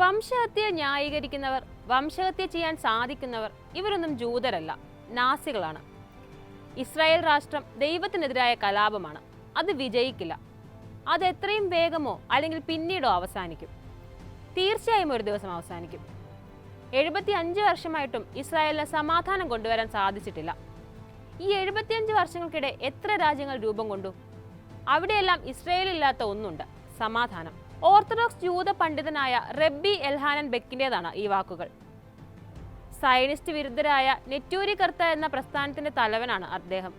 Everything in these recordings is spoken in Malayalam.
വംശഹത്യ ന്യായീകരിക്കുന്നവർ, വംശഹത്യ ചെയ്യാൻ സാധിക്കുന്നവർ ഇവരൊന്നും ജൂതരല്ല, നാസികളാണ്. ഇസ്രായേൽ രാഷ്ട്രം ദൈവത്തിനെതിരായ കലാപമാണ്. അത് വിജയിക്കില്ല. അത് എത്രയും വേഗമോ അല്ലെങ്കിൽ പിന്നീടോ അവസാനിക്കും. തീർച്ചയായും ഒരു ദിവസം അവസാനിക്കും. 75 വർഷമായിട്ടും ഇസ്രായേലിന് സമാധാനം കൊണ്ടുവരാൻ സാധിച്ചിട്ടില്ല. ഈ 75 വർഷങ്ങൾക്കിടെ എത്ര രാജ്യങ്ങൾ രൂപം കൊണ്ടു? അവിടെയെല്ലാം ഇസ്രായേലില്ലാത്ത ഒന്നുണ്ട്: സമാധാനം. ഓർത്തഡോക്സ് ജൂത പണ്ഡിതനായ റബ്ബി എൽഹാനൻ ബെക്കിൻ്റെതാണ് ഈ വാക്കുകൾ. സയനിസ്റ്റ് വിരുദ്ധരായ നെറ്റൂരി കർത്ത എന്ന പ്രസ്ഥാനത്തിന്റെ തലവനാണ് അദ്ദേഹം.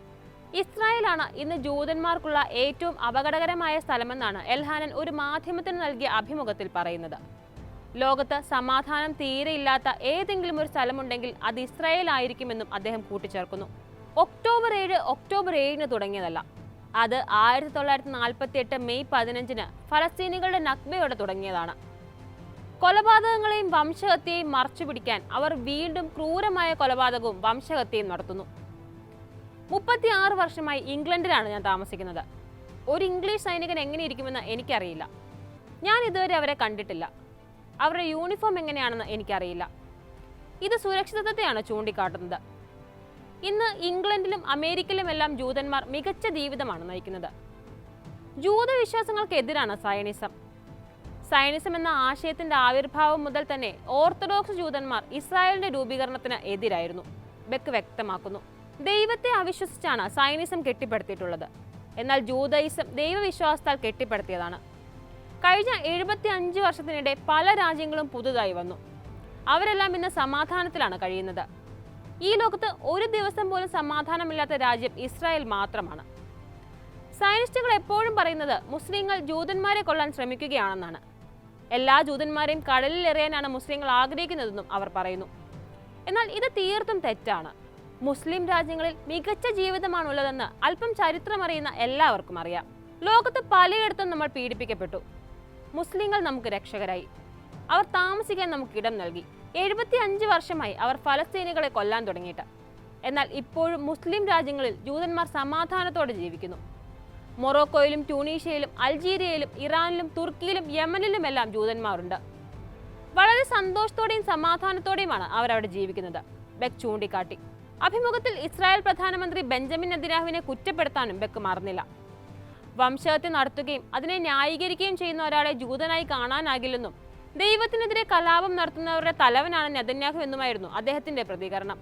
ഇസ്രായേലാണ് ഇന്ന് ജൂതന്മാർക്കുള്ള ഏറ്റവും അപകടകരമായ സ്ഥലമെന്നാണ് എൽഹാനൻ ഒരു മാധ്യമത്തിന് നൽകിയ അഭിമുഖത്തിൽ പറയുന്നത്. ലോകത്ത് സമാധാനം തീരെയില്ലാത്ത ഏതെങ്കിലും ഒരു സ്ഥലമുണ്ടെങ്കിൽ അത് ഇസ്രായേൽ ആയിരിക്കുമെന്നും അദ്ദേഹം കൂട്ടിച്ചേർക്കുന്നു. ഒക്ടോബർ 7 തുടങ്ങിയതല്ല. അത് 1948 മെയ് 15 ഫലസ്തീനികളുടെ നക്ബയോടെ തുടങ്ങിയതാണ്. കൊലപാതകങ്ങളെയും വംശഹത്യയും മറച്ചുപിടിക്കാൻ അവർ വീണ്ടും ക്രൂരമായ കൊലപാതകവും വംശഹത്യയും നടത്തുന്നു. 36 വർഷമായി ഇംഗ്ലണ്ടിലാണ് ഞാൻ താമസിക്കുന്നത്. ഒരു ഇംഗ്ലീഷ് സൈനികൻ എങ്ങനെയിരിക്കുമെന്ന് എനിക്കറിയില്ല. ഞാൻ ഇതുവരെ അവരെ കണ്ടിട്ടില്ല. അവരുടെ യൂണിഫോം എങ്ങനെയാണെന്ന് എനിക്കറിയില്ല. ഇത് സുരക്ഷിതത്വത്തെയാണ് ചൂണ്ടിക്കാട്ടുന്നത്. ഇന്ന് ഇംഗ്ലണ്ടിലും അമേരിക്കയിലുമെല്ലാം ജൂതന്മാർ മികച്ച ജീവിതമാണ് നയിക്കുന്നത്. ജൂതവിശ്വാസങ്ങൾക്കെതിരാണ് സയനിസം. സയനിസം എന്ന ആശയത്തിന്റെ ആവിർഭാവം മുതൽ തന്നെ ഓർത്തഡോക്സ് ജൂതന്മാർ ഇസ്രായേലിന്റെ രൂപീകരണത്തിന് എതിരായിരുന്നു. ബെക്ക് വ്യക്തമാക്കുന്നു. ദൈവത്തെ അവിശ്വസിച്ചാണ് സയനിസം കെട്ടിപ്പടുത്തിയിട്ടുള്ളത്. എന്നാൽ ജൂതയിസം ദൈവവിശ്വാസത്താൽ കെട്ടിപ്പടുത്തിയതാണ്. കഴിഞ്ഞ 75 വർഷത്തിനിടെ പല രാജ്യങ്ങളും പുതുതായി വന്നു. അവരെല്ലാം ഇന്ന് സമാധാനത്തിലാണ് കഴിയുന്നത്. ഈ ലോകത്ത് ഒരു ദിവസം പോലും സമാധാനമില്ലാത്ത രാജ്യം ഇസ്രായേൽ മാത്രമാണ്. സയനിസ്റ്റുകൾ എപ്പോഴും പറയുന്നത് മുസ്ലിങ്ങൾ ജൂതന്മാരെ കൊല്ലാൻ ശ്രമിക്കുകയാണെന്നാണ്. എല്ലാ ജൂതന്മാരെയും കടലിൽ എറിയാനാണ് മുസ്ലിങ്ങൾ ആഗ്രഹിക്കുന്നതെന്നും അവർ പറയുന്നു. എന്നാൽ ഇത് തീർത്തും തെറ്റാണ്. മുസ്ലിം രാജ്യങ്ങളിൽ മികച്ച ജീവിതമാണുള്ളതെന്ന് അല്പം ചരിത്രമറിയുന്ന എല്ലാവർക്കും അറിയാം. ലോകത്ത് പലയിടത്തും നമ്മൾ പീഡിപ്പിക്കപ്പെട്ടു. മുസ്ലിങ്ങൾ നമുക്ക് രക്ഷകരായി. അവർ താമസിക്കാൻ നമുക്ക് ഇടം നൽകി. 75 വർഷമായി അവർ ഫലസ്തീനികളെ കൊല്ലാൻ തുടങ്ങിയിട്ട്. എന്നാൽ ഇപ്പോഴും മുസ്ലിം രാജ്യങ്ങളിൽ ജൂതന്മാർ സമാധാനത്തോടെ ജീവിക്കുന്നു. മൊറോക്കോയിലും ട്യൂണീഷ്യയിലും അൾജീരിയയിലും ഇറാനിലും തുർക്കിയിലും യമനിലുമെല്ലാം ജൂതന്മാരുണ്ട്. വളരെ സന്തോഷത്തോടെയും സമാധാനത്തോടെയുമാണ് അവരവിടെ ജീവിക്കുന്നത്, ബെക്ക് ചൂണ്ടിക്കാട്ടി. അഭിമുഖത്തിൽ ഇസ്രായേൽ പ്രധാനമന്ത്രി ബെഞ്ചമിൻ നെതന്യാഹുവിനെ കുറ്റപ്പെടുത്താനും ബെക്ക് മറന്നില്ല. വംശഹത്യ നടത്തുകയും അതിനെ ന്യായീകരിക്കുകയും ചെയ്യുന്ന ഒരാളെ ജൂതനായി കാണാനാകില്ലെന്നും ദൈവത്തിനെതിരെ കലാപം നടത്തുന്നവരുടെ തലവനാണ് നെതന്യാഹു എന്നുമായിരുന്നു അദ്ദേഹത്തിന്റെ പ്രതികരണം.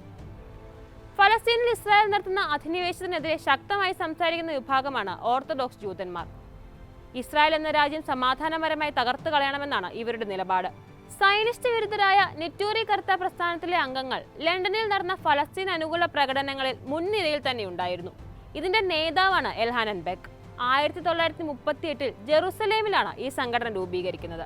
ഫലസ്തീനിൽ ഇസ്രായേൽ നടത്തുന്ന അധിനിവേശത്തിനെതിരെ ശക്തമായി സംസാരിക്കുന്ന വിഭാഗമാണ് ഓർത്തഡോക്സ് ജൂതന്മാർ. ഇസ്രായേൽ എന്ന രാജ്യം സമാധാനപരമായി തകർത്തു കളയണമെന്നാണ് ഇവരുടെ നിലപാട്. സയനിസ്റ്റ് വിരുദ്ധരായ നെറ്റൂരി കർത്ത പ്രസ്ഥാനത്തിലെ അംഗങ്ങൾ ലണ്ടനിൽ നടന്ന ഫലസ്തീൻ അനുകൂല പ്രകടനങ്ങളിൽ മുൻനിരയിൽ തന്നെ ഉണ്ടായിരുന്നു. ഇതിന്റെ നേതാവാണ് എൽഹാനൻ ബെക്ക്. 1938 ജെറുസലേമിലാണ് ഈ സംഘടന രൂപീകരിക്കുന്നത്.